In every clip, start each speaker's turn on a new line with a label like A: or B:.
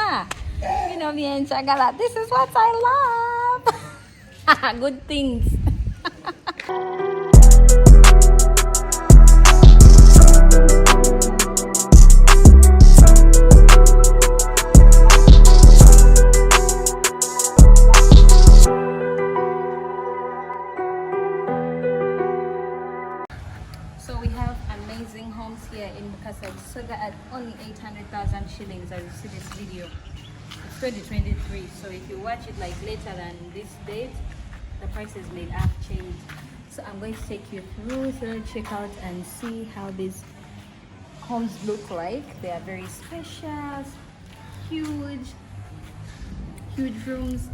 A: You know me and Chagala. This is what I love. Good things. So we have amazing homes here in Bukasa at only 800,000 shillings. As you see this video, it's 2023. So if you watch it like later than this date, the prices may have changed. So I'm going to take you through, so check out and see how these homes look like. They are very spacious, huge rooms.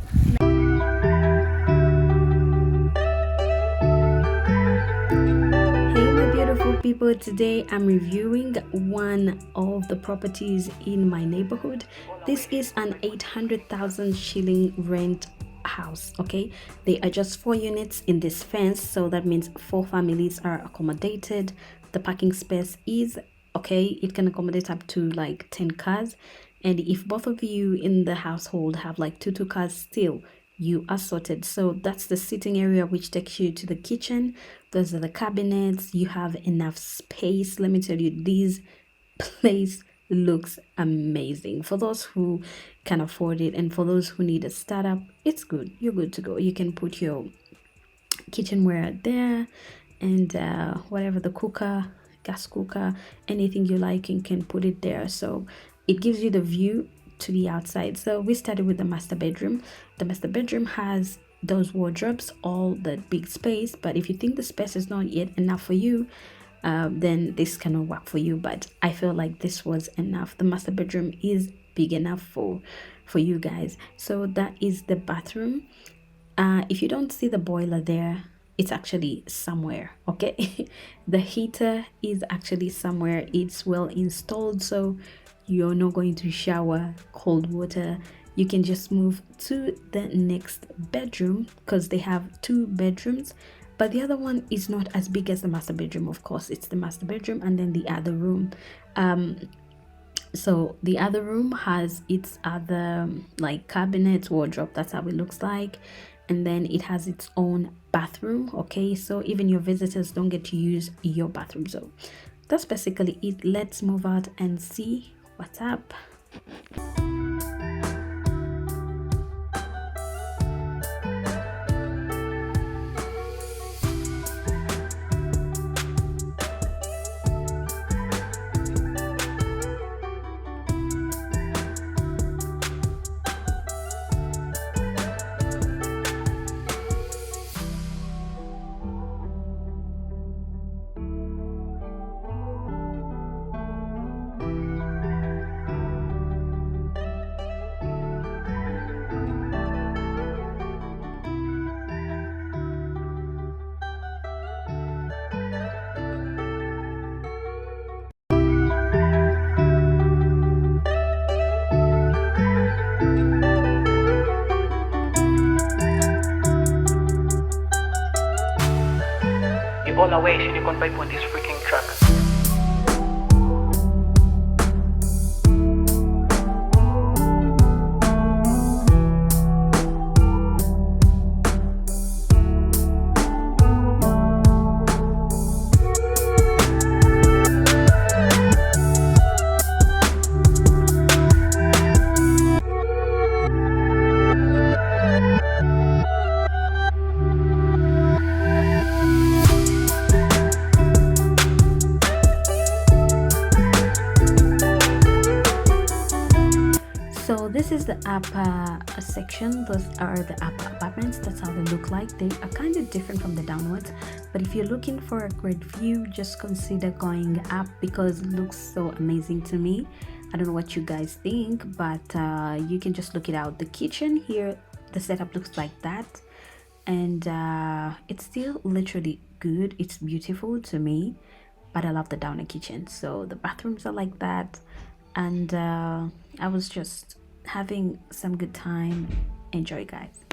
A: Beautiful people, today I'm reviewing one of the properties in my neighborhood. This is an 800,000 shilling rent house. Okay, they are just 4 units in this fence, so that means 4 families are accommodated. The parking space is okay, it can accommodate up to like 10 cars, and if both of you in the household have like two cars, still you are sorted. So that's the sitting area, which takes you to the kitchen. Those are the cabinets. You have enough space. Let me tell you, this place looks amazing. For those who can afford it and for those who need a startup, it's good. You're good to go. You can put your kitchenware there, and whatever, the cooker, gas cooker, anything you like, you can put it there. So it gives you the view to the outside. So we started with the master bedroom. The master bedroom has those wardrobes, all that big space, but if you think the space is not yet enough for you, then this cannot work for you. But I feel like this was enough. The master bedroom is big enough for you guys. So that is the bathroom. If you don't see the boiler there, it's actually somewhere. Okay. The heater is actually somewhere. It's well installed, so you're not going to shower cold water. You can just move to the next bedroom because they have 2 bedrooms, but the other one is not as big as the master bedroom. Of course, it's the master bedroom and then the other room. So the other room has its other like cabinets, wardrobe. That's how it looks like. And then it has its own bathroom. Okay, so even your visitors don't get to use your bathroom. So that's basically it. Let's move out and see what's up.
B: All away, sino kon pa po this freaking truck.
A: So this is the upper section. Those are the upper apartments. That's how they look like. They are kind of different from the downwards, but if you're looking for a great view, just consider going up because it looks so amazing to me. I don't know what you guys think, but you can just look it out. The kitchen here, the setup looks like that, and it's still literally good. It's beautiful to me, but I love the downer kitchen. So the bathrooms are like that, and I was just having some good time. Enjoy, guys.